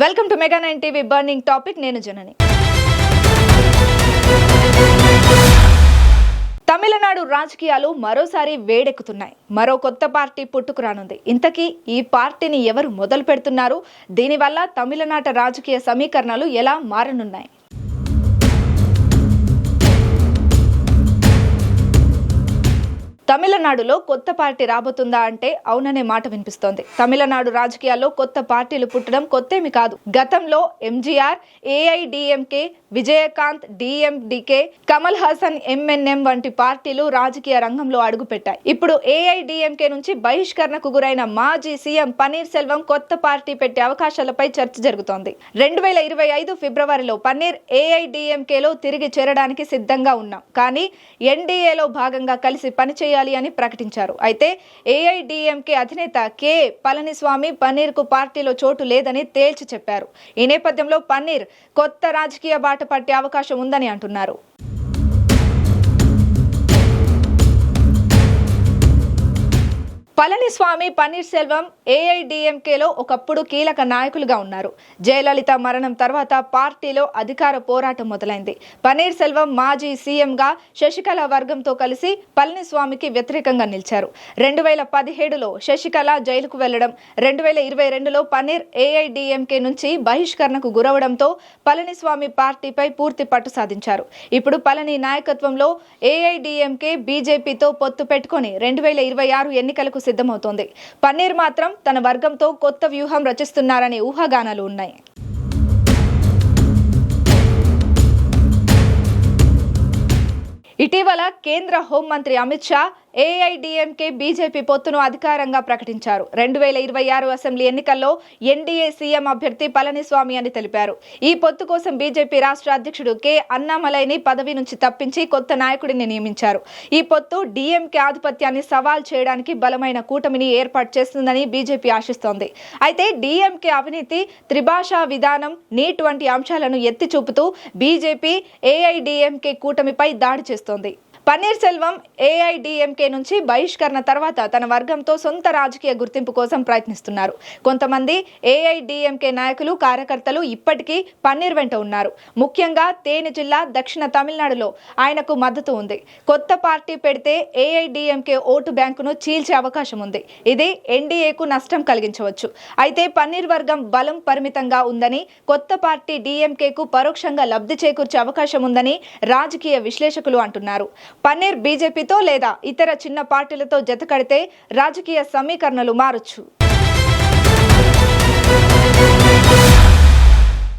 Welcome to mega 9 TV burning topic. నేను జనని. తమిళనాడు రాజకీయాలు మరోసారి వేడెక్కుతున్నాయి. మరో కొత్త పార్టీ పుట్టుకురానుంది. ఇంతకీ ఈ పార్టీని ఎవరు మొదలు పెడుతున్నారు? దీనివల్ల తమిళనాట రాజకీయ సమీకరణలు ఎలా మారనున్నాయి? తమిళనాడులో కొత్త పార్టీ రాబోతుందా అంటే అవుననే మాట వినిపిస్తోంది. తమిళనాడు రాజకీయాల్లో కొత్త పార్టీలు పుట్టడం కొత్తేమి కాదు. గతంలో MGR, AIADMK, Vijayakanth DMDK, Kamal Haasan M&M వంటి పార్టీలు రాజకీయ రంగంలో అడుగుపెట్టాయి. ఇప్పుడు ఏఐడిఎంకే నుంచి బహిష్కరణకు గురైన మాజీ సీఎం పన్నీర్ సెల్వం కొత్త పార్టీ పెట్టే అవకాశాలపై చర్చ జరుగుతోంది. 2025 ఫిబ్రవరిలో పన్నీర్ ఏఐడిఎంకేలో తిరిగి చేరడానికి సిద్ధంగా ఉన్నాం, కానీ ఎన్డీఏలో భాగంగా కలిసి పనిచేయాలి అని ప్రకటించారు. అయితే ఏఐడిఎంకే అధినేత కె పళనిస్వామి పన్నీర్ కు పార్టీలో చోటు లేదని తేల్చి చెప్పారు. ఈ నేపథ్యంలో పన్నీర్ కొత్త రాజకీయ బాట పట్టే అవకాశం ఉందని అంటున్నారు. పళనిస్వామి, పన్నీర్ సెల్వం ఏఐడిఎంకేలో ఒకప్పుడు కీలక నాయకులుగా ఉన్నారు. జయలలిత మరణం తర్వాత పార్టీలో అధికార పోరాటం మొదలైంది. పన్నీర్ సెల్వం మాజీ సీఎంగా శశికళ వర్గంతో కలిసి పళనిస్వామికి వ్యతిరేకంగా నిలిచారు. 2017లో శశికళ జైలుకు వెళ్లడం, 2022లో పన్నీర్ ఏఐడిఎంకే నుంచి బహిష్కరణకు గురవడంతో పళనిస్వామి పార్టీపై పూర్తి పట్టు సాధించారు. ఇప్పుడు పళని నాయకత్వంలో ఏఐడిఎంకే బీజేపీతో పొత్తు పెట్టుకుని 2026 ఎన్నికలకు సిద్ధమవుతోంది. పన్నీర్ మాత్రం తన వర్గంతో కొత్త వ్యూహం రచిస్తున్నారనే ఊహాగానాలు ఉన్నాయి. ఇటీవల కేంద్ర హోంమంత్రి అమిత్ షా ఏఐడిఎంకే బీజేపీ పొత్తును అధికారంగా ప్రకటించారు. 2026 అసెంబ్లీ ఎన్నికల్లో ఎన్డీఏ సీఎం అభ్యర్థి పళనిస్వామి అని తెలిపారు. ఈ పొత్తు కోసం బీజేపీ రాష్ట్ర అధ్యక్షుడు కె అన్నామలైని పదవి నుంచి తప్పించి కొత్త నాయకుడిని నియమించారు. ఈ పొత్తు డీఎంకే ఆధిపత్యాన్ని సవాల్ చేయడానికి బలమైన కూటమిని ఏర్పాటు చేస్తుందని బీజేపీ ఆశిస్తోంది. అయితే డీఎంకే అవినీతి, త్రిభాషా విధానం, నీట్ వంటి అంశాలను ఎత్తి చూపుతూ బీజేపీ ఏఐడిఎంకే కూటమిపై దాడి చేస్తోంది. పన్నీర్ సెల్వం ఏఐడిఎంకే నుంచి బహిష్కరణ తర్వాత తన వర్గంతో సొంత రాజకీయ గుర్తింపు కోసం ప్రయత్నిస్తున్నారు. కొంతమంది ఏఐడిఎంకే నాయకులు, కార్యకర్తలు ఇప్పటికీ పన్నీర్ వెంట ఉన్నారు. ముఖ్యంగా తేని జిల్లా, దక్షిణ తమిళనాడులో ఆయనకు మద్దతు ఉంది. కొత్త పార్టీ పెడితే ఏఐడిఎంకే ఓటు బ్యాంకును చీల్చే అవకాశం ఉంది. ఇది ఎన్డీఏకు నష్టం కలిగించవచ్చు. అయితే పన్నీర్ వర్గం బలం పరిమితంగా ఉందని, కొత్త పార్టీ డీఎంకేకు పరోక్షంగా లబ్ధి చేకూర్చే అవకాశం ఉందని రాజకీయ విశ్లేషకులు అంటున్నారు. పన్నీర్ బీజేపీతో లేదా ఇతర చిన్న పార్టీలతో జతకడితే రాజకీయ సమీకరణలు మారొచ్చు.